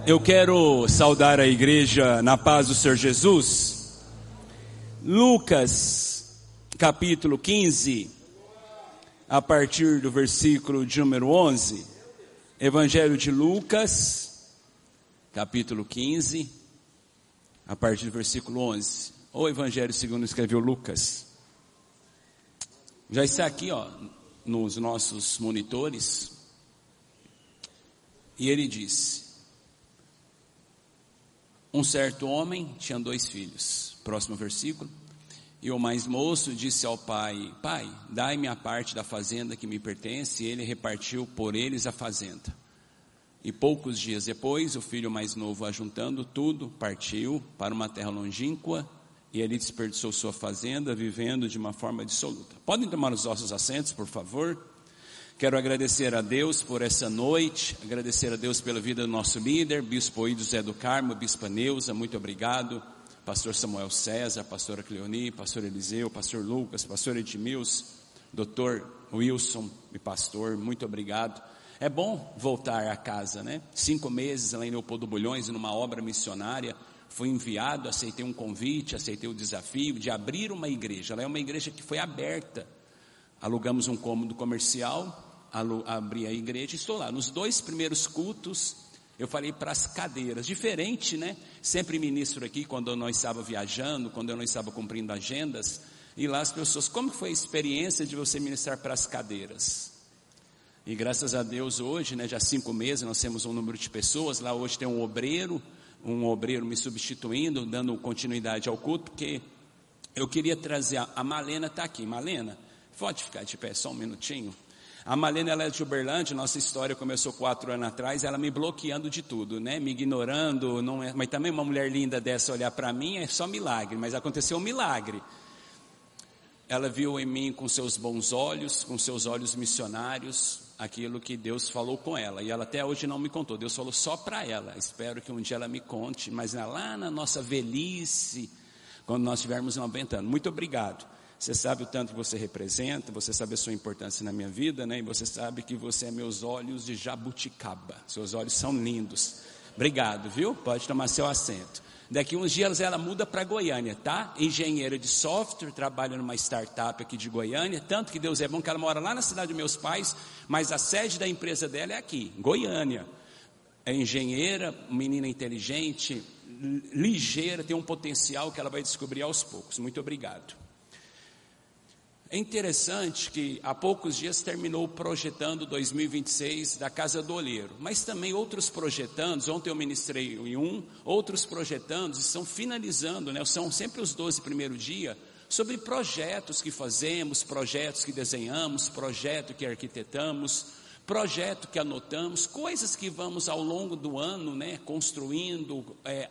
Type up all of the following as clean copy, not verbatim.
Eu quero saudar a igreja na paz do Senhor Jesus. Lucas, capítulo 15, a partir do versículo de número 11. Evangelho de Lucas, capítulo 15, a partir do versículo 11. O Evangelho segundo escreveu Lucas. Já está aqui, nos nossos monitores. E ele disse: um certo homem tinha 2 filhos. Próximo versículo. E o mais moço disse ao pai: pai, dai-me a parte da fazenda que me pertence. E ele repartiu por eles a fazenda. E poucos dias depois, o filho mais novo, ajuntando tudo, partiu para uma terra longínqua, e ele desperdiçou sua fazenda, vivendo de uma forma dissoluta. Podem tomar os vossos assentos, por favor? Quero agradecer a Deus por essa noite, agradecer a Deus pela vida do nosso líder, Bispo Ido Zé do Carmo, Bispa Neuza, muito obrigado. Pastor Samuel César, Pastora Cleoni, Pastor Eliseu, Pastor Lucas, Pastor Edmilson, Dr. Wilson e Pastor, muito obrigado. É bom voltar a casa, né? 5 meses lá em Leopoldo Bulhões, numa obra missionária. Fui enviado, aceitei um convite, aceitei o desafio de abrir uma igreja. Ela é uma igreja que foi aberta. Alugamos um cômodo comercial, abri a igreja e estou lá. Nos 2 primeiros cultos, eu falei para as cadeiras. Diferente, né? Sempre ministro aqui quando eu não estava viajando, quando eu não estava cumprindo agendas. E lá as pessoas, como foi a experiência de você ministrar para as cadeiras? E graças a Deus hoje, né, já 5 meses, nós temos um número de pessoas. Lá hoje tem um obreiro me substituindo, dando continuidade ao culto, porque eu queria trazer, a Malena está aqui. Malena, pode ficar de pé só um minutinho? A Malena, ela é de Uberlândia. Nossa história começou 4 anos atrás, ela me bloqueando de tudo, né, me ignorando, mas também uma mulher linda dessa olhar para mim é só milagre, mas aconteceu um milagre. Ela viu em mim com seus bons olhos, com seus olhos missionários, aquilo que Deus falou com ela, e ela até hoje não me contou. Deus falou só para ela. Espero que um dia ela me conte, mas lá na nossa velhice, quando nós tivermos 90 anos. Muito obrigado. Você sabe o tanto que você representa, você sabe a sua importância na minha vida, né? E você sabe que você é meus olhos de jabuticaba. Seus olhos são lindos. Obrigado, viu? Pode tomar seu assento. Daqui uns dias ela muda para Goiânia, tá? Engenheira de software, trabalha numa startup aqui de Goiânia. Tanto que Deus é bom que ela mora lá na cidade dos meus pais, mas a sede da empresa dela é aqui, em Goiânia. É engenheira, menina inteligente, ligeira, tem um potencial que ela vai descobrir aos poucos. Muito obrigado. É interessante que há poucos dias terminou o Projetando 2026 da Casa do Olheiro, mas também outros projetandos. Ontem eu ministrei em outros projetandos estão finalizando, né? São sempre os 12 primeiros dias, sobre projetos que fazemos, projetos que desenhamos, projeto que arquitetamos, projeto que anotamos, coisas que vamos ao longo do ano, né, construindo,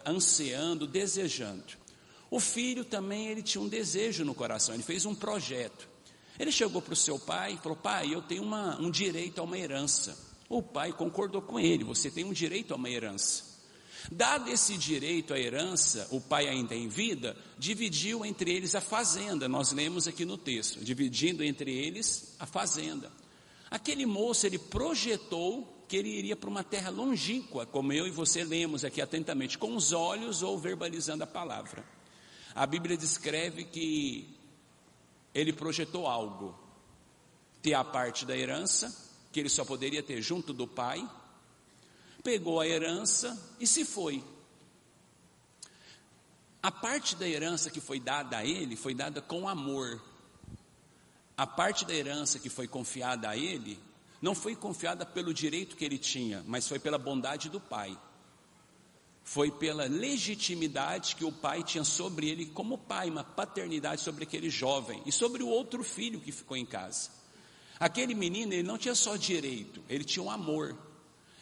ansiando, desejando. O filho também, ele tinha um desejo no coração, ele fez um projeto. Ele chegou para o seu pai e falou: pai, eu tenho um direito a uma herança. O pai concordou com ele: você tem um direito a uma herança. Dado esse direito à herança, o pai ainda em vida, dividiu entre eles a fazenda. Nós lemos aqui no texto, dividindo entre eles a fazenda. Aquele moço, ele projetou que ele iria para uma terra longínqua, como eu e você lemos aqui atentamente, com os olhos ou verbalizando a palavra. A Bíblia descreve que ele projetou algo, ter a parte da herança, que ele só poderia ter junto do pai, pegou a herança e se foi. A parte da herança que foi dada a ele, foi dada com amor. A parte da herança que foi confiada a ele, não foi confiada pelo direito que ele tinha, mas foi pela bondade do pai. Foi pela legitimidade que o pai tinha sobre ele como pai, uma paternidade sobre aquele jovem e sobre o outro filho que ficou em casa. Aquele menino, ele não tinha só direito, ele tinha um amor,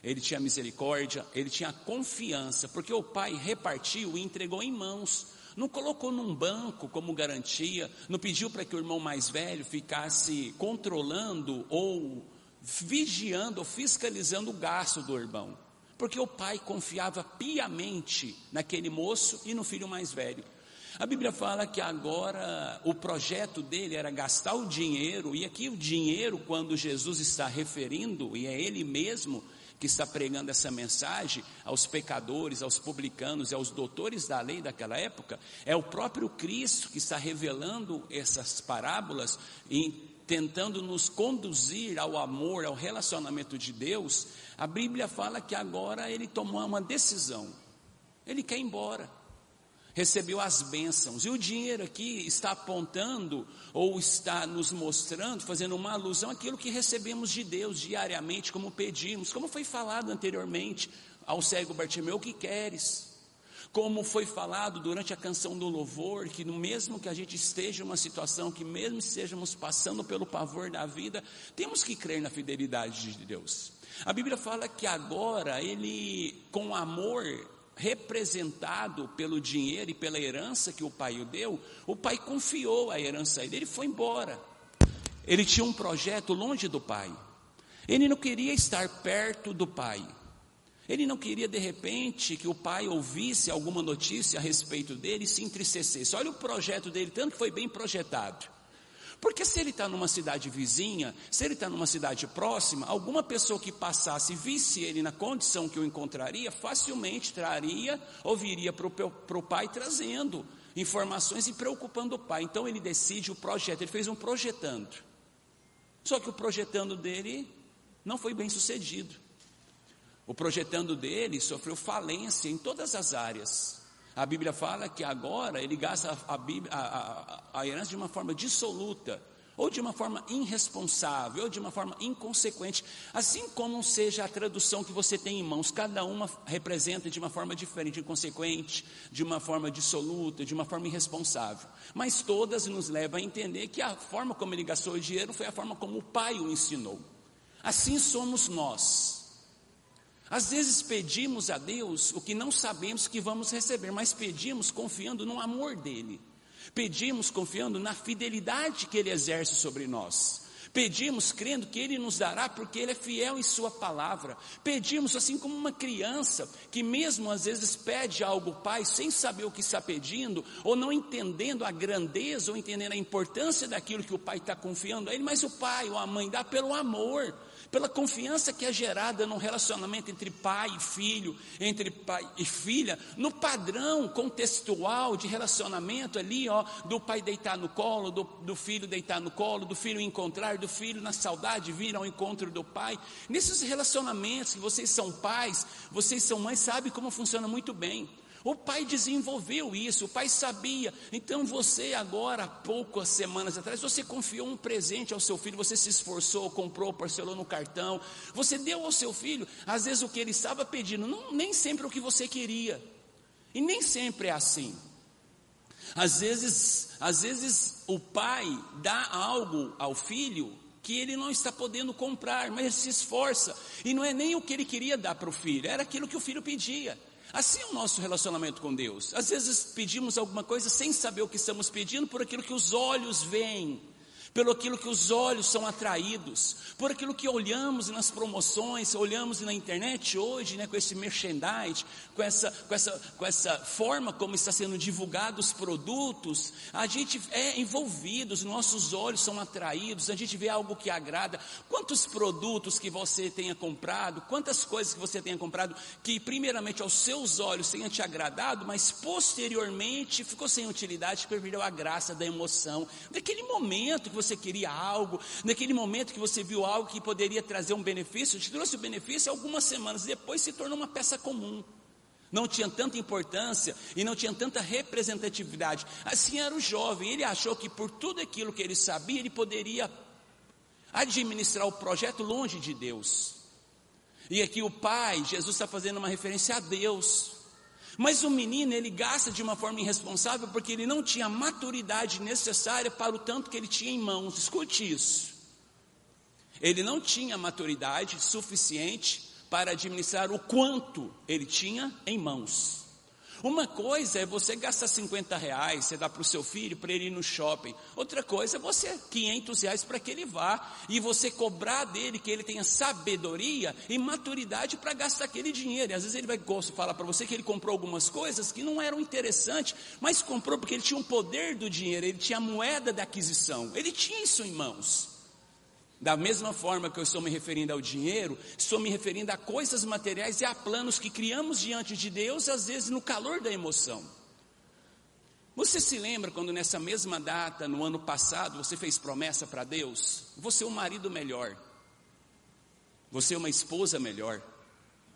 ele tinha misericórdia, ele tinha confiança, porque o pai repartiu e entregou em mãos, não colocou num banco como garantia, não pediu para que o irmão mais velho ficasse controlando ou vigiando ou fiscalizando o gasto do irmão. Porque o pai confiava piamente naquele moço e no filho mais velho. A Bíblia fala que agora o projeto dele era gastar o dinheiro, e aqui o dinheiro, quando Jesus está referindo, e é ele mesmo que está pregando essa mensagem aos pecadores, aos publicanos e aos doutores da lei daquela época, é o próprio Cristo que está revelando essas parábolas e tentando nos conduzir ao amor, ao relacionamento de Deus. A Bíblia fala que agora ele tomou uma decisão, ele quer ir embora. Recebeu as bênçãos, e o dinheiro aqui está apontando, ou está nos mostrando, fazendo uma alusão àquilo que recebemos de Deus diariamente, como pedimos, como foi falado anteriormente ao cego Bartimeu: o que queres? Como foi falado durante a canção do louvor, que no mesmo que a gente esteja em uma situação, que mesmo estejamos passando pelo pavor da vida, temos que crer na fidelidade de Deus. A Bíblia fala que agora ele, com amor representado pelo dinheiro e pela herança que o pai o deu, o pai confiou a herança a ele, ele foi embora. Ele tinha um projeto longe do pai, ele não queria estar perto do pai, ele não queria de repente que o pai ouvisse alguma notícia a respeito dele e se entristecesse. Olha o projeto dele, tanto que foi bem projetado. Porque se ele está numa cidade vizinha, se ele está numa cidade próxima, alguma pessoa que passasse e visse ele na condição que o encontraria, facilmente traria, ou viria para o pai trazendo informações e preocupando o pai. Então ele decide o projeto, ele fez um projetando. Só que o projetando dele não foi bem sucedido. O projetando dele sofreu falência em todas as áreas. A Bíblia fala que agora ele gasta a herança de uma forma dissoluta, ou de uma forma irresponsável, ou de uma forma inconsequente. Assim como seja a tradução que você tem em mãos, cada uma representa de uma forma diferente, inconsequente, de uma forma dissoluta, de uma forma irresponsável. Mas todas nos levam a entender que a forma como ele gastou o dinheiro foi a forma como o pai o ensinou. Assim somos nós. Às vezes pedimos a Deus o que não sabemos que vamos receber, mas pedimos confiando no amor dEle. Pedimos confiando na fidelidade que Ele exerce sobre nós. Pedimos crendo que Ele nos dará porque Ele é fiel em sua palavra. Pedimos assim como uma criança que mesmo às vezes pede algo ao pai sem saber o que está pedindo, ou não entendendo a grandeza, ou entendendo a importância daquilo que o pai está confiando a ele, mas o pai ou a mãe dá pelo amor, pela confiança que é gerada no relacionamento entre pai e filho, entre pai e filha, no padrão contextual de relacionamento ali, do pai deitar no colo, do filho deitar no colo, do filho encontrar, do filho na saudade vir ao encontro do pai. Nesses relacionamentos que vocês são pais, vocês são mães, sabem como funciona muito bem. O pai desenvolveu isso, o pai sabia. Então você agora, há poucas semanas atrás, você confiou um presente ao seu filho, você se esforçou, comprou, parcelou no cartão, você deu ao seu filho, às vezes o que ele estava pedindo, nem sempre o que você queria, e nem sempre é assim. Às vezes o pai dá algo ao filho que ele não está podendo comprar, mas ele se esforça, e não é nem o que ele queria dar para o filho, era aquilo que o filho pedia. Assim é o nosso relacionamento com Deus. Às vezes pedimos alguma coisa sem saber o que estamos pedindo, por aquilo que os olhos veem, pelo aquilo que os olhos são atraídos, por aquilo que olhamos nas promoções, olhamos na internet hoje, com esse merchandising, com essa forma como está sendo divulgados os produtos, a gente é envolvido, os nossos olhos são atraídos, a gente vê algo que agrada. Quantos produtos que você tenha comprado, quantas coisas que você tenha comprado, que primeiramente aos seus olhos tenha te agradado, mas posteriormente ficou sem utilidade, perdeu a graça da emoção, daquele momento que você queria algo, naquele momento que você viu algo que poderia trazer um benefício, te trouxe o benefício, algumas semanas depois se tornou uma peça comum, não tinha tanta importância e não tinha tanta representatividade. Assim era o jovem, ele achou que por tudo aquilo que ele sabia, ele poderia administrar o projeto longe de Deus. E aqui o pai, Jesus está fazendo uma referência a Deus. Mas o menino, ele gasta de uma forma irresponsável, porque ele não tinha a maturidade necessária para o tanto que ele tinha em mãos. Escute isso. Ele não tinha maturidade suficiente para administrar o quanto ele tinha em mãos. Uma coisa é você gastar R$50, você dá para o seu filho para ele ir no shopping. Outra coisa é você R$500 para que ele vá, e você cobrar dele que ele tenha sabedoria e maturidade para gastar aquele dinheiro. E às vezes ele vai falar para você que ele comprou algumas coisas que não eram interessantes, mas comprou porque ele tinha o poder do dinheiro, ele tinha a moeda da aquisição, ele tinha isso em mãos. Da mesma forma que eu estou me referindo ao dinheiro, estou me referindo a coisas materiais e a planos que criamos diante de Deus, às vezes no calor da emoção. Você se lembra quando nessa mesma data, no ano passado, você fez promessa para Deus? Você é um marido melhor, você é uma esposa melhor.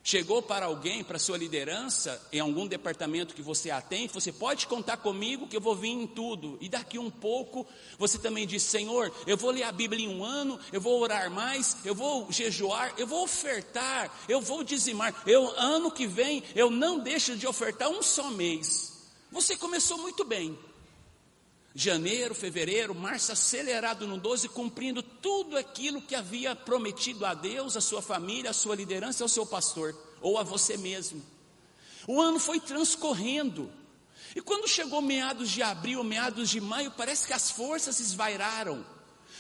Chegou para alguém, para sua liderança, em algum departamento que você atende, você pode contar comigo que eu vou vir em tudo. E daqui um pouco, você também diz, Senhor, eu vou ler a Bíblia em um ano, eu vou orar mais, eu vou jejuar, eu vou ofertar, eu vou dizimar. Ano que vem, eu não deixo de ofertar um só mês. Você começou muito bem. Janeiro, fevereiro, março, acelerado no 12, cumprindo tudo aquilo que havia prometido a Deus, a sua família, a sua liderança, ao seu pastor, ou a você mesmo. O ano foi transcorrendo, e quando chegou meados de abril, meados de maio, parece que as forças esvairaram,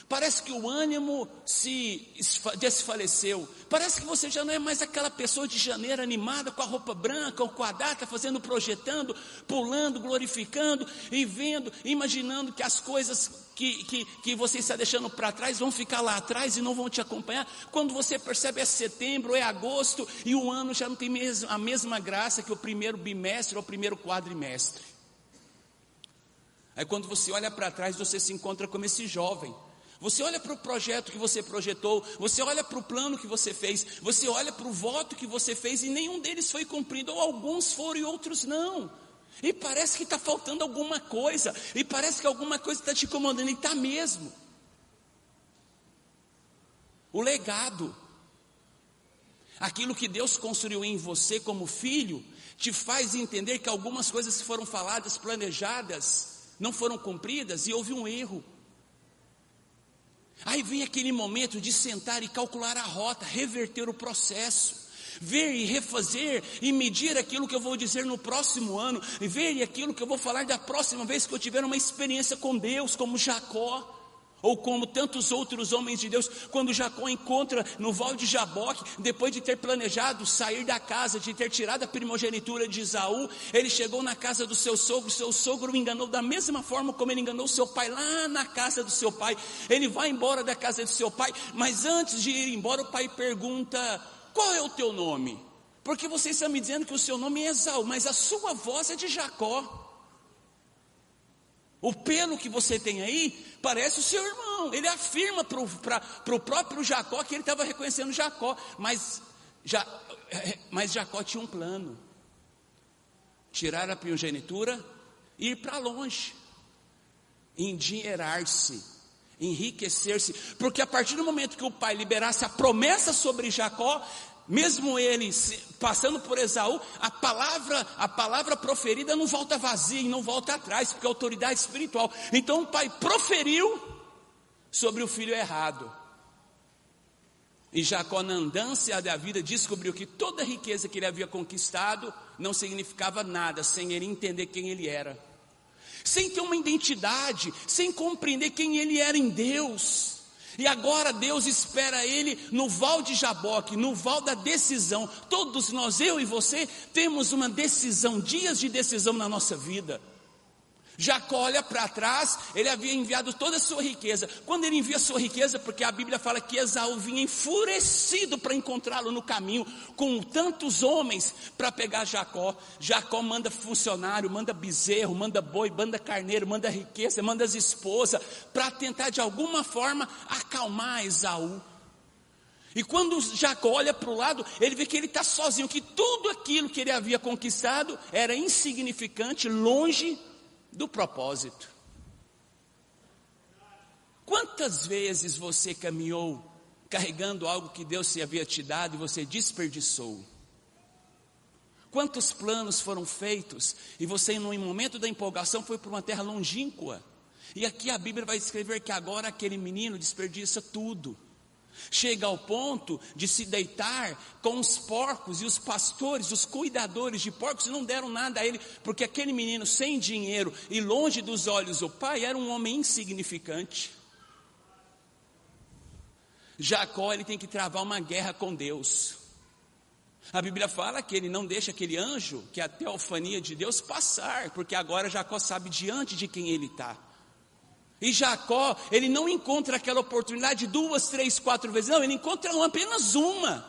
parece que o ânimo se desfaleceu, parece que você já não é mais aquela pessoa de janeiro animada, com a roupa branca, ou com a data, fazendo, projetando, pulando, glorificando, e vendo, imaginando que as coisas que você está deixando para trás, vão ficar lá atrás e não vão te acompanhar. Quando você percebe é setembro, é agosto, e o ano já não tem a mesma graça que o primeiro bimestre ou o primeiro quadrimestre. Aí quando você olha para trás, você se encontra como esse jovem. Você olha para o projeto que você projetou, você olha para o plano que você fez, você olha para o voto que você fez e nenhum deles foi cumprido, ou alguns foram e outros não. E parece que está faltando alguma coisa, e parece que alguma coisa está te incomodando, e está mesmo. O legado, aquilo que Deus construiu em você como filho, te faz entender que algumas coisas que foram faladas, planejadas, não foram cumpridas e houve um erro. Aí vem aquele momento de sentar e calcular a rota, reverter o processo, ver e refazer e medir aquilo que eu vou dizer no próximo ano, e ver aquilo que eu vou falar da próxima vez que eu tiver uma experiência com Deus, como Jacó, ou como tantos outros homens de Deus. Quando Jacó encontra no Val de Jaboque, depois de ter planejado sair da casa, de ter tirado a primogenitura de Esaú, ele chegou na casa do seu sogro o enganou da mesma forma como ele enganou seu pai, lá na casa do seu pai. Ele vai embora da casa do seu pai, mas antes de ir embora, o pai pergunta, qual é o teu nome? Porque você está me dizendo que o seu nome é Esaú, mas a sua voz é de Jacó. O pelo que você tem aí parece o seu irmão. Ele afirma para o próprio Jacó que ele estava reconhecendo Jacó, mas Jacó tinha um plano: tirar a primogenitura e ir para longe, endinheirar-se, enriquecer-se, porque a partir do momento que o pai liberasse a promessa sobre Jacó, mesmo ele passando por Esaú, a palavra proferida não volta vazia e não volta atrás, porque é autoridade espiritual. Então o pai proferiu sobre o filho errado, e Jacó, na andância da vida, descobriu que toda a riqueza que ele havia conquistado não significava nada sem ele entender quem ele era, sem ter uma identidade, sem compreender quem ele era em Deus. E agora Deus espera ele no Val de Jaboque, no Val da decisão. Todos nós, eu e você, temos uma decisão, dias de decisão na nossa vida. Jacó olha para trás, ele havia enviado toda a sua riqueza. Quando ele envia a sua riqueza, porque a Bíblia fala que Esaú vinha enfurecido para encontrá-lo no caminho, com tantos homens para pegar Jacó. Jacó manda funcionário, manda bezerro, manda boi, manda carneiro, manda riqueza, manda as esposas, para tentar de alguma forma acalmar Esaú. E quando Jacó olha para o lado, ele vê que ele está sozinho, que tudo aquilo que ele havia conquistado era insignificante, longe do propósito. Quantas vezes você caminhou carregando algo que Deus te havia te dado e você desperdiçou? Quantos planos foram feitos e você, no momento da empolgação, foi para uma terra longínqua? E aqui a Bíblia vai escrever que agora aquele menino desperdiça tudo. Chega ao ponto de se deitar com os porcos, e os pastores, os cuidadores de porcos não deram nada a ele, porque aquele menino sem dinheiro e longe dos olhos do pai era um homem insignificante. Jacó, ele tem que travar uma guerra com Deus. A Bíblia fala que ele não deixa aquele anjo, que é a teofania de Deus, passar, porque agora Jacó sabe diante de quem ele está. E Jacó, ele não encontra aquela oportunidade 2, 3, 4 vezes, não, ele encontra apenas uma.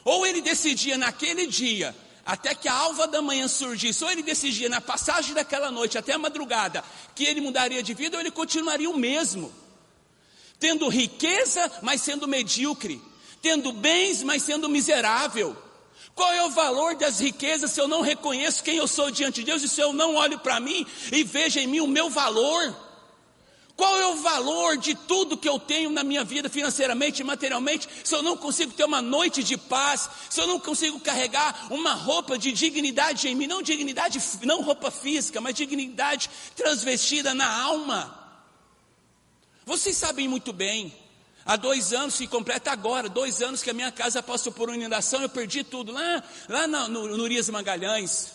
Ou ele decidia naquele dia, até que a alva da manhã surgisse, ou ele decidia na passagem daquela noite até a madrugada, que ele mudaria de vida, ou ele continuaria o mesmo. Tendo riqueza, mas sendo medíocre. Tendo bens, mas sendo miserável. Qual é o valor das riquezas se eu não reconheço quem eu sou diante de Deus, e se eu não olho para mim e vejo em mim o meu valor? Qual é o valor de tudo que eu tenho na minha vida financeiramente e materialmente, se eu não consigo ter uma noite de paz, se eu não consigo carregar uma roupa de dignidade em mim, não dignidade, não roupa física, mas dignidade transvestida na alma? Vocês sabem muito bem, há 2 anos, se completa agora, 2 anos que a minha casa passou por uma inundação, eu perdi tudo, lá no Urias Magalhães,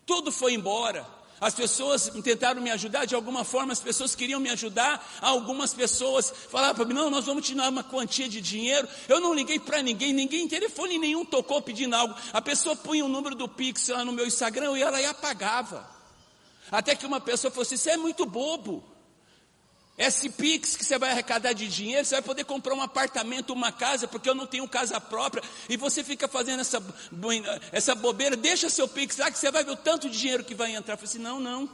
tudo foi embora. As pessoas tentaram me ajudar, de alguma forma as pessoas queriam me ajudar, algumas pessoas falavam para mim, não, nós vamos te dar uma quantia de dinheiro. Eu não liguei para ninguém em telefone nenhum tocou pedindo algo. A pessoa punha o número do Pix lá no meu Instagram, eu ia lá e apagava. Até que uma pessoa falou assim, você é muito bobo. Esse Pix que você vai arrecadar de dinheiro, você vai poder comprar um apartamento, uma casa, porque eu não tenho casa própria, e você fica fazendo essa bobeira, deixa seu Pix lá que você vai ver o tanto de dinheiro que vai entrar. Eu falei assim, não,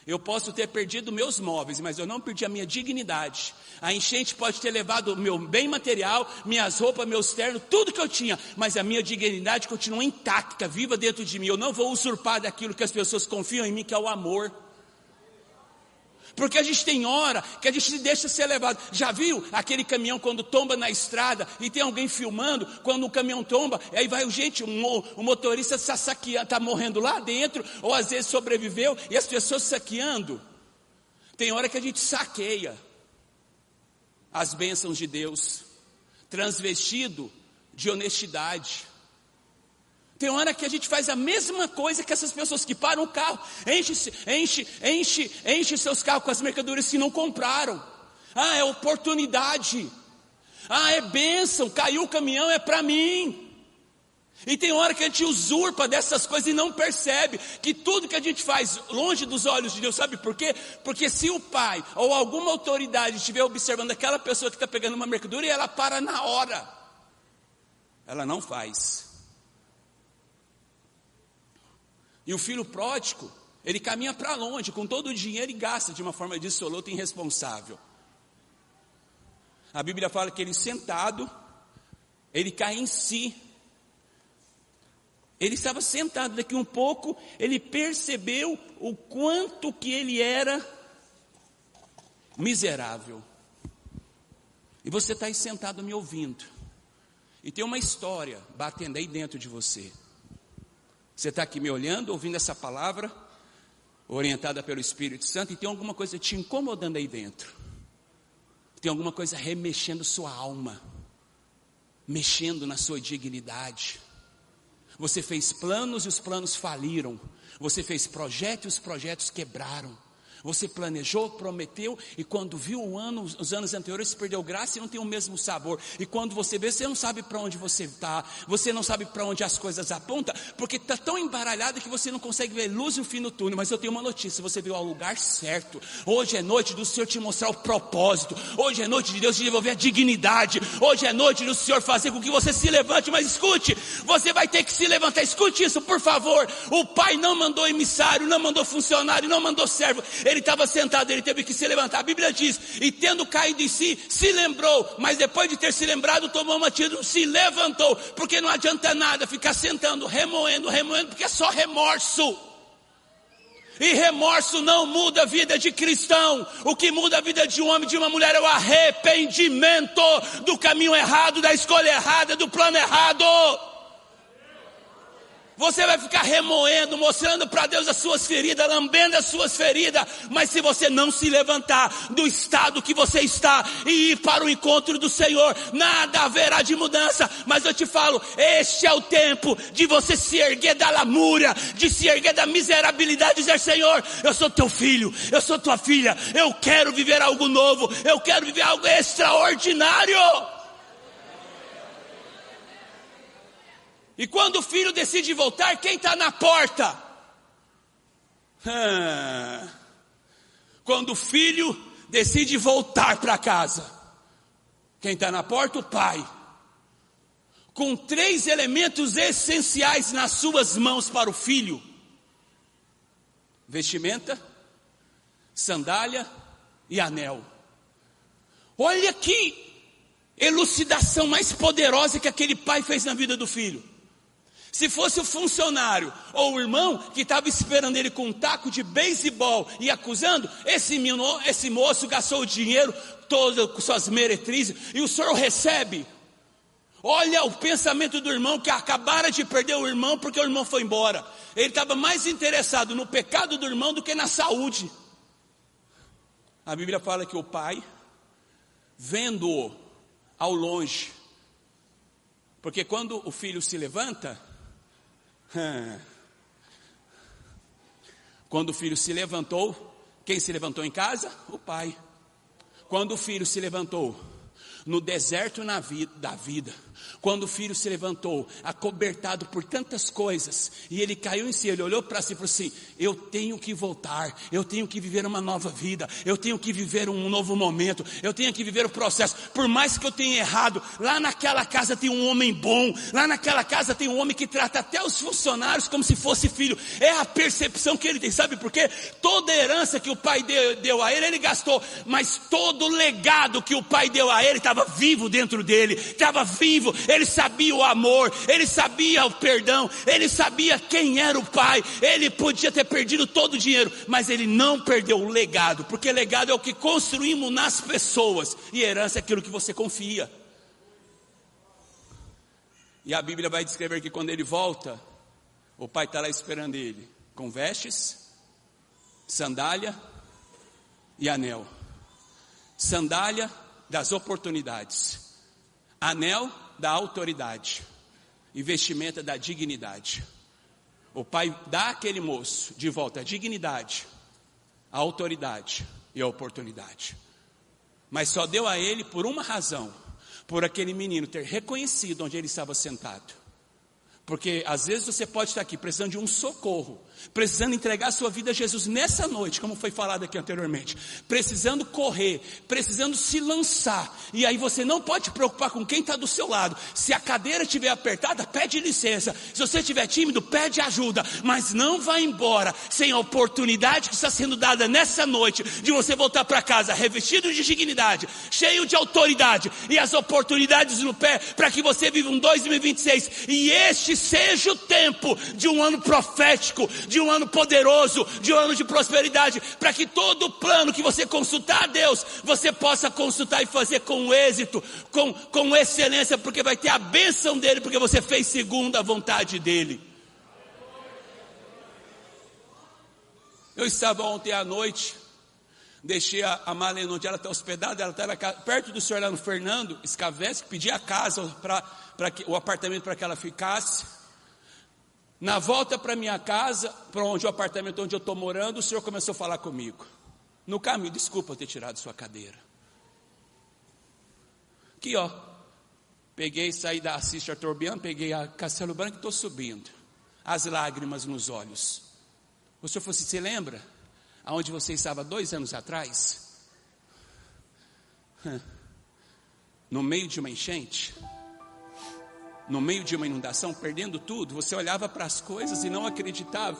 eu posso ter perdido meus móveis, mas eu não perdi a minha dignidade. A enchente pode ter levado o meu bem material, minhas roupas, meus ternos, tudo que eu tinha, mas a minha dignidade continua intacta, viva dentro de mim. Eu não vou usurpar daquilo que as pessoas confiam em mim, que é o amor. Porque a gente tem hora que a gente se deixa ser levado. Já viu aquele caminhão quando tomba na estrada e tem alguém filmando? Quando o caminhão tomba, aí vai o motorista está morrendo lá dentro, ou às vezes sobreviveu, e as pessoas saqueando. Tem hora que a gente saqueia as bênçãos de Deus, transvestido de honestidade. Tem hora que a gente faz a mesma coisa que essas pessoas que param o carro, enche seus carros com as mercadorias que não compraram. É oportunidade. É bênção, caiu o caminhão, é para mim. E tem hora que a gente usurpa dessas coisas e não percebe que tudo que a gente faz longe dos olhos de Deus, sabe por quê? Porque se o pai ou alguma autoridade estiver observando aquela pessoa que está pegando uma mercadoria, ela para na hora. Ela não faz. E o filho pródigo, ele caminha para longe, com todo o dinheiro e gasta de uma forma dissoluta e irresponsável. A Bíblia fala que ele sentado, ele cai em si. Ele estava sentado, daqui um pouco, ele percebeu o quanto que ele era miserável. E você está aí sentado me ouvindo. E tem uma história batendo aí dentro de você. Você está aqui me olhando, ouvindo essa palavra, orientada pelo Espírito Santo, e tem alguma coisa te incomodando aí dentro. Tem alguma coisa remexendo sua alma, mexendo na sua dignidade. Você fez planos e os planos faliram. Você fez projetos e os projetos quebraram. Você planejou, prometeu, e quando viu os anos anteriores, perdeu graça e não tem o mesmo sabor. E quando você vê, você não sabe para onde você está, você não sabe para onde as coisas apontam, porque está tão embaralhado que você não consegue ver luz no fim do túnel. Mas eu tenho uma notícia, você veio ao lugar certo. Hoje é noite do Senhor te mostrar o propósito. Hoje é noite de Deus te devolver a dignidade. Hoje é noite do Senhor fazer com que você se levante. Mas escute, você vai ter que se levantar. Escute isso, por favor. O Pai não mandou emissário, não mandou funcionário, não mandou servo. Ele estava sentado, ele teve que se levantar. A Bíblia diz, e tendo caído em si, se lembrou, mas depois de ter se lembrado, tomou uma atitude, se levantou, porque não adianta nada ficar sentando, remoendo, porque é só remorso. E remorso não muda a vida de cristão. O que muda a vida de um homem e de uma mulher é o arrependimento do caminho errado, da escolha errada, do plano errado. Você vai ficar remoendo, mostrando para Deus as suas feridas, lambendo as suas feridas. Mas se você não se levantar do estado que você está e ir para o encontro do Senhor, nada haverá de mudança. Mas eu te falo, este é o tempo de você se erguer da lamúria, de se erguer da miserabilidade e dizer, Senhor, eu sou teu filho, eu sou tua filha, eu quero viver algo novo, eu quero viver algo extraordinário. E quando o filho decide voltar, quem está na porta? Quando o filho decide voltar para casa, quem está na porta? O pai. Com 3 elementos essenciais nas suas mãos para o filho: vestimenta, sandália e anel. Olha que elucidação mais poderosa que aquele pai fez na vida do filho. Se fosse o funcionário ou o irmão que estava esperando ele com um taco de beisebol e acusando, esse moço gastou o dinheiro todo com suas meretrizes e o senhor recebe. Olha o pensamento do irmão que acabara de perder o irmão porque o irmão foi embora. Ele estava mais interessado no pecado do irmão do que na saúde. A Bíblia fala que o pai, vendo-o ao longe, porque quando o filho se levanta, quando o filho se levantou, quem se levantou em casa? O pai. Quando o filho se levantou no deserto da vida, quando o filho se levantou, acobertado por tantas coisas, e ele caiu em si, ele olhou para si e falou assim: eu tenho que voltar, eu tenho que viver uma nova vida, eu tenho que viver um novo momento, eu tenho que viver o processo, por mais que eu tenha errado, lá naquela casa tem um homem bom, lá naquela casa tem um homem que trata até os funcionários como se fosse filho. É a percepção que ele tem, sabe por quê? Toda a herança que o pai deu a ele gastou, mas todo o legado que o pai deu a ele estava vivo dentro dele, estava vivo. Ele sabia o amor, ele sabia o perdão, ele sabia quem era o pai. Ele podia ter perdido todo o dinheiro, mas ele não perdeu o legado, porque legado é o que construímos nas pessoas, e herança é aquilo que você confia. E a Bíblia vai descrever que quando ele volta, o pai está lá esperando ele, com vestes, sandália e anel. Sandália das oportunidades, anel da autoridade e vestimenta da dignidade. O pai dá àquele moço de volta a dignidade, a autoridade e a oportunidade. Mas só deu a ele por uma razão: por aquele menino ter reconhecido onde ele estava sentado. Porque às vezes você pode estar aqui precisando de um socorro, precisando entregar a sua vida a Jesus nessa noite, como foi falado aqui anteriormente, precisando correr, precisando se lançar, e aí você não pode se preocupar com quem está do seu lado. Se a cadeira estiver apertada, pede licença. Se você estiver tímido, pede ajuda, mas não vá embora sem a oportunidade que está sendo dada nessa noite, de você voltar para casa revestido de dignidade, cheio de autoridade, e as oportunidades no pé, para que você viva um 2026, e este seja o tempo de um ano profético, de um ano poderoso, de um ano de prosperidade, para que todo o plano que você consultar a Deus, você possa consultar e fazer com êxito, com excelência, porque vai ter a bênção dele, porque você fez segundo a vontade dele. Eu estava ontem à noite, deixei a Marlene onde ela está hospedada, ela estava perto do senhor lá no Fernando Scaveschi, pedi a casa, o apartamento para que ela ficasse. Na volta para minha casa, para onde o apartamento onde eu estou morando, o senhor começou a falar comigo. No caminho, desculpa eu ter tirado sua cadeira. Aqui ó, peguei, saí da Assis Chateaubriand, peguei a Castelo Branco e estou subindo. As lágrimas nos olhos. O senhor falou assim: você lembra aonde você estava 2 anos atrás? No meio de uma enchente, no meio de uma inundação, perdendo tudo, você olhava para as coisas e não acreditava.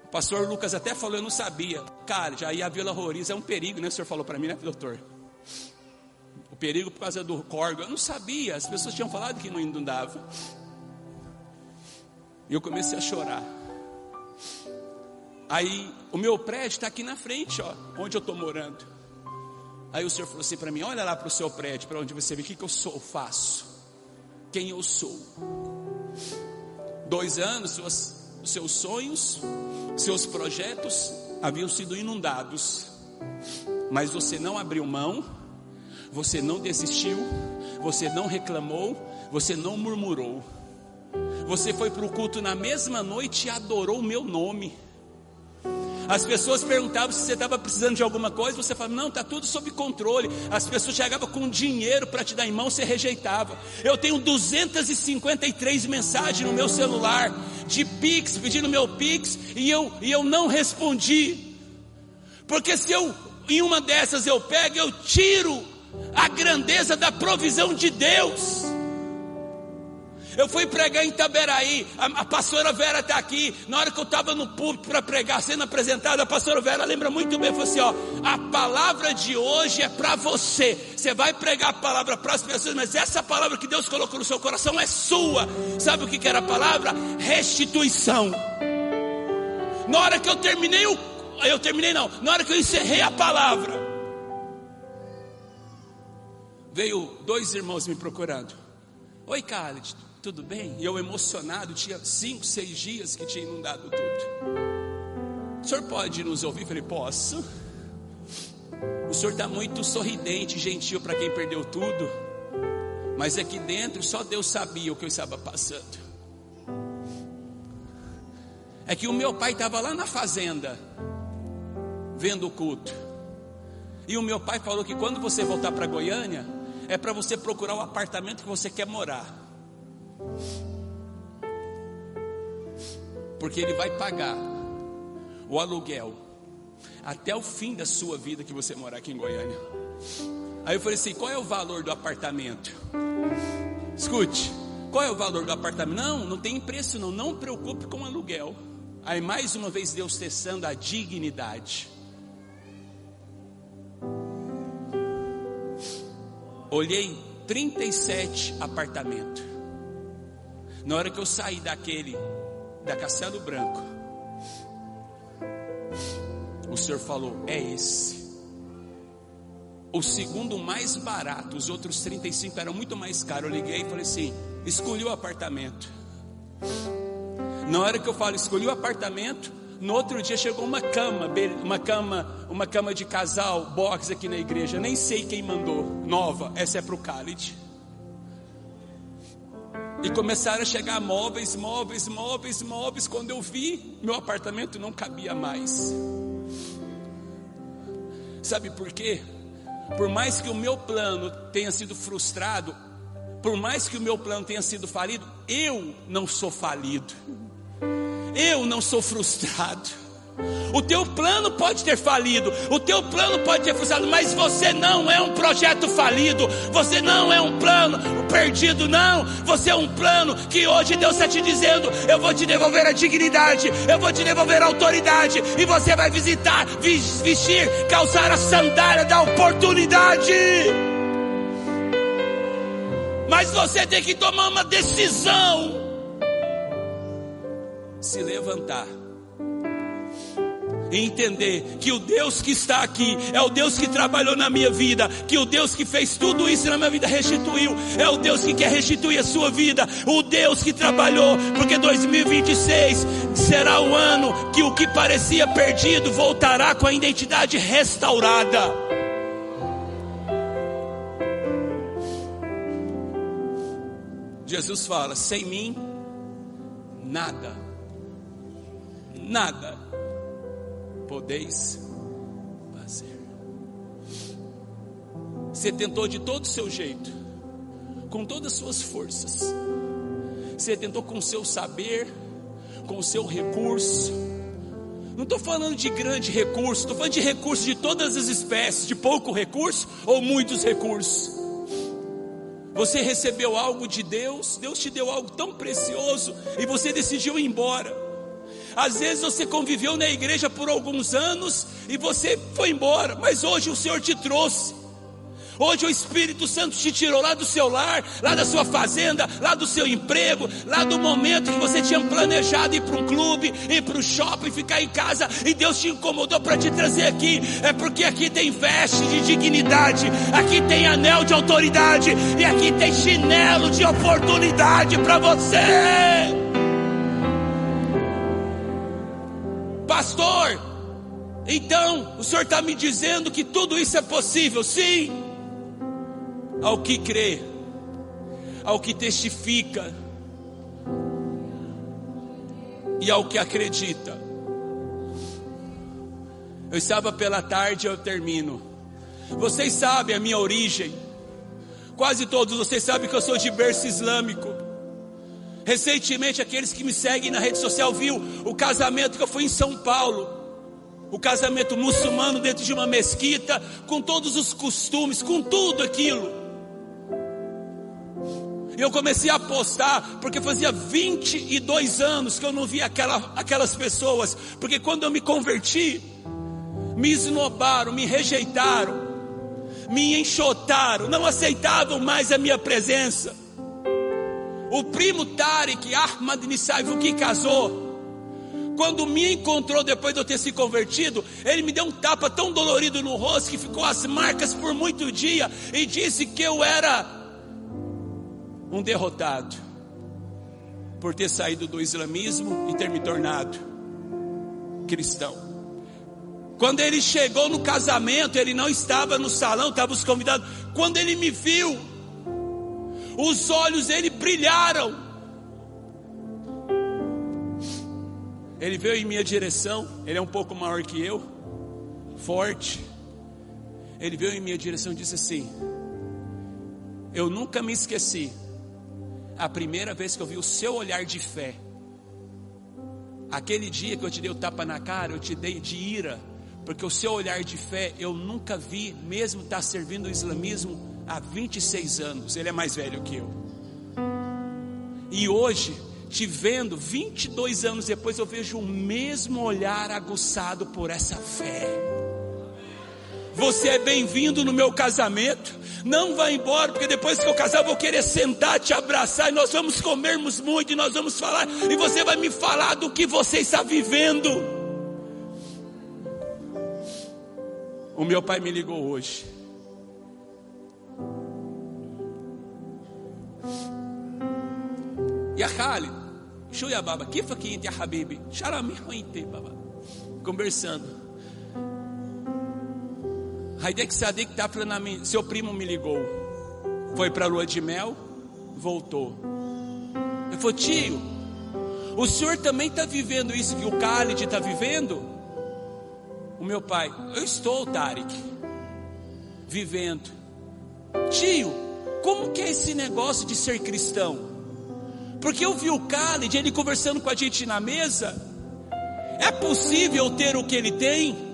O pastor Lucas até falou: eu não sabia. Cara, já ia a Vila Roriz, é um perigo, né? O senhor falou para mim, né, doutor? O perigo por causa do córrego. Eu não sabia, as pessoas tinham falado que não inundava. E eu comecei a chorar. Aí, o meu prédio está aqui na frente, ó, onde eu estou morando. Aí o senhor falou assim para mim: olha lá para o seu prédio, para onde você vê, o que eu faço, quem eu sou. 2 anos, os seus sonhos, seus projetos haviam sido inundados, mas você não abriu mão, você não desistiu, você não reclamou, você não murmurou. Você foi para o culto na mesma noite e adorou o meu nome. As pessoas perguntavam se você estava precisando de alguma coisa, você falava, não, está tudo sob controle. As pessoas chegavam com dinheiro para te dar em mão, você rejeitava. Eu tenho 253 mensagens no meu celular, de Pix, pedindo meu Pix, e eu não respondi. Porque se em uma dessas eu pego, eu tiro a grandeza da provisão de Deus. Eu fui pregar em Itaberaí, a pastora Vera está aqui. Na hora que eu estava no púlpito para pregar, sendo apresentada, a pastora Vera lembra muito bem, falou assim, ó, a palavra de hoje é para você. Você vai pregar a palavra para as pessoas, mas essa palavra que Deus colocou no seu coração é sua. Sabe o que era a palavra? Restituição. Na hora que na hora que eu encerrei a palavra, veio 2 irmãos me procurando. Oi, Khalid, tudo bem? E eu emocionado, tinha 5, 6 dias que tinha inundado tudo. O senhor pode nos ouvir? Eu falei, posso. O senhor está muito sorridente, gentil para quem perdeu tudo, mas aqui dentro só Deus sabia o que eu estava passando. É que o meu pai estava lá na fazenda, vendo o culto, e o meu pai falou que quando você voltar para Goiânia, é para você procurar o apartamento que você quer morar, porque ele vai pagar o aluguel até o fim da sua vida que você morar aqui em Goiânia. Aí eu falei assim, qual é o valor do apartamento? Escute, qual é o valor do apartamento? Não tem preço não preocupe com o aluguel. Aí mais uma vez Deus testando a dignidade. Olhei 37 apartamentos. Na hora que eu saí da Castelo Branco, o Senhor falou, é esse. O segundo mais barato, os outros 35 eram muito mais caros. Eu liguei e falei assim, escolhi o apartamento. Na hora que eu falo, escolhi o apartamento, no outro dia chegou uma cama de casal, box aqui na igreja, nem sei quem mandou, nova, essa é para o Khalid. E começaram a chegar móveis, quando eu vi, meu apartamento não cabia mais. Sabe por quê? Por mais que o meu plano tenha sido frustrado, por mais que o meu plano tenha sido falido, eu não sou falido, eu não sou frustrado. O teu plano pode ter falido, o teu plano pode ter frustrado, mas você não é um projeto falido, você não é um plano perdido, não. Você é um plano que hoje Deus está te dizendo, eu vou te devolver a dignidade, eu vou te devolver a autoridade, e você vai vestir, calçar a sandália da oportunidade. Mas você tem que tomar uma decisão, se levantar e entender que o Deus que está aqui é o Deus que trabalhou na minha vida, que o Deus que fez tudo isso na minha vida restituiu, é o Deus que quer restituir a sua vida, o Deus que trabalhou, porque 2026 será o ano que o que parecia perdido voltará com a identidade restaurada. Jesus fala, sem mim nada podeis fazer. Você tentou de todo o seu jeito, com todas as suas forças. Você tentou com o seu saber, com o seu recurso. Não estou falando de grande recurso, estou falando de recursos de todas as espécies, de pouco recurso ou muitos recursos. Você recebeu algo de Deus, Deus te deu algo tão precioso e você decidiu ir embora. Às vezes você conviveu na igreja por alguns anos e você foi embora, mas hoje o Senhor te trouxe. Hoje o Espírito Santo te tirou lá do seu lar, lá da sua fazenda, lá do seu emprego, lá do momento que você tinha planejado ir para um clube, ir para o shopping, ficar em casa, e Deus te incomodou para te trazer aqui. É porque aqui tem veste de dignidade, aqui tem anel de autoridade, e aqui tem chinelo de oportunidade para você. Pastor, então o senhor está me dizendo que tudo isso é possível? Sim, ao que crê, ao que testifica e ao que acredita. Eu estava pela tarde, eu termino. Vocês sabem a minha origem. Quase todos vocês sabem que eu sou de berço islâmico. Recentemente, aqueles que me seguem na rede social viu o casamento que eu fui em São Paulo. O casamento muçulmano dentro de uma mesquita, com todos os costumes, com tudo aquilo. E eu comecei a postar, porque fazia 22 anos que eu não via aquelas pessoas. Porque quando eu me converti, me esnobaram, me rejeitaram, me enxotaram, não aceitavam mais a minha presença. O primo Tariq Ahmad Nissaif, que casou, quando me encontrou depois de eu ter se convertido, ele me deu um tapa tão dolorido no rosto que ficou as marcas por muito dia, e disse que eu era um derrotado por ter saído do islamismo e ter me tornado cristão. Quando ele chegou no casamento, ele não estava no salão, estavam os convidados. Quando ele me viu, os olhos dele brilharam. Ele veio em minha direção. Ele é um pouco maior que eu, forte. Ele veio em minha direção e disse assim: eu nunca me esqueci a primeira vez que eu vi o seu olhar de fé. Aquele dia que eu te dei o tapa na cara, eu te dei de ira, porque o seu olhar de fé eu nunca vi, mesmo estar servindo o islamismo há 26 anos. Ele é mais velho que eu. E hoje, te vendo 22 anos depois, eu vejo o mesmo olhar aguçado por essa fé. Você é bem-vindo no meu casamento. Não vá embora, porque depois que eu casar eu vou querer sentar, te abraçar, e nós vamos comermos muito, e nós vamos falar, e você vai me falar do que você está vivendo. O meu pai me ligou hoje. Ya Khalid, شو يا بابا كيفك انت يا حبيبي شرمي انت بابا. Conversando. Haidek Sadik está falando a mim, seu primo me ligou, foi para a lua de mel, voltou. Ele falou: tio, o senhor também está vivendo isso que o Khalid está vivendo? O meu pai: eu estou, Tariq, vivendo. Tio, como que é esse negócio de ser cristão? Porque eu vi o Khalid, ele conversando com a gente na mesa. É possível ter o que ele tem?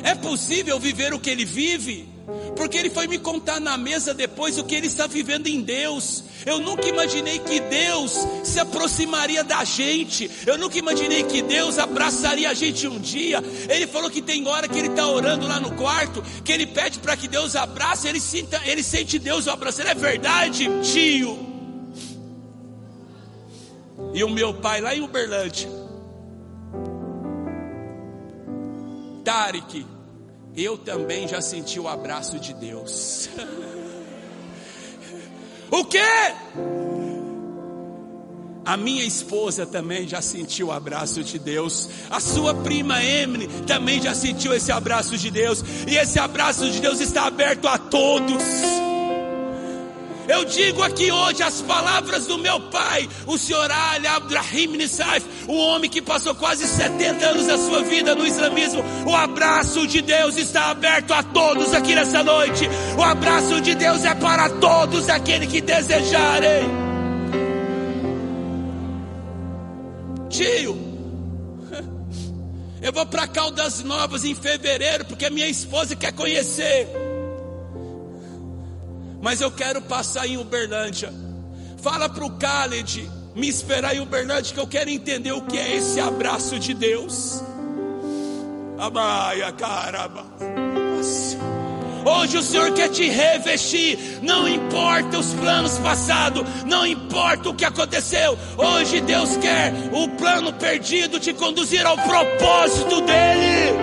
É possível viver o que ele vive? Porque ele foi me contar na mesa depois o que ele está vivendo em Deus. Eu nunca imaginei que Deus se aproximaria da gente. Eu nunca imaginei que Deus abraçaria a gente um dia. Ele falou que tem hora que ele está orando lá no quarto, que ele pede para que Deus abrace, ele sente Deus abraçando. É verdade, tio? E o meu pai lá em Uberlândia: Tariq, eu também já senti o abraço de Deus. O quê? A minha esposa também já sentiu o abraço de Deus. A sua prima Emily também já sentiu esse abraço de Deus. E esse abraço de Deus está aberto a todos. Eu digo aqui hoje as palavras do meu pai, o senhor Ali Abdurrahim Nissaif, o homem que passou quase 70 anos da sua vida no islamismo. O abraço de Deus está aberto a todos aqui nessa noite. O abraço de Deus é para todos aqueles que desejarem. Tio, eu vou para Caldas Novas em fevereiro, porque a minha esposa quer conhecer. Mas eu quero passar em Uberlândia. Fala para o Khalid me esperar em Uberlândia, que eu quero entender o que é esse abraço de Deus. Amaia, caramba. Hoje o Senhor quer te revestir. Não importa os planos passados, não importa o que aconteceu. Hoje Deus quer o plano perdido te conduzir ao propósito dele.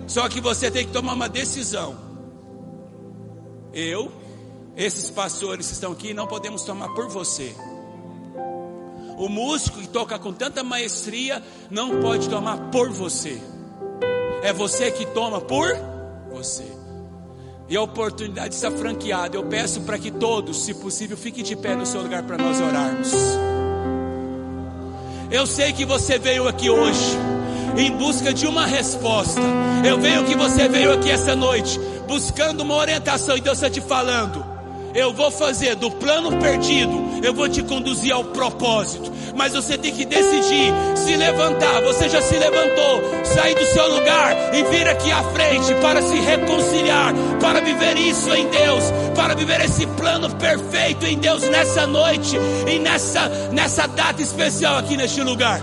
Só que você tem que tomar uma decisão. Esses pastores que estão aqui, não podemos tomar por você. O músico que toca com tanta maestria não pode tomar por você. É você que toma por você. E a oportunidade está franqueada. Eu peço para que todos, se possível, fiquem de pé no seu lugar para nós orarmos. Eu sei que você veio aqui hoje em busca de uma resposta. Eu vejo que você veio aqui essa noite buscando uma orientação, e Deus está te falando: eu vou fazer do plano perdido, eu vou te conduzir ao propósito. Mas você tem que decidir se levantar. Você já se levantou, sair do seu lugar e vir aqui à frente para se reconciliar, para viver isso em Deus, para viver esse plano perfeito em Deus nessa noite e nessa data especial aqui neste lugar.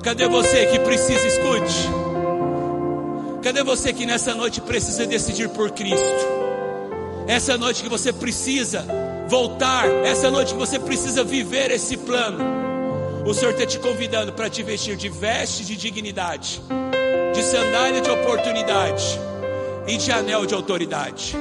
Cadê você que precisa? Escute. Cadê você que nessa noite precisa decidir por Cristo? Essa noite que você precisa voltar, essa noite que você precisa viver esse plano. O Senhor está te convidando para te vestir de veste de dignidade, de sandália de oportunidade e de anel de autoridade.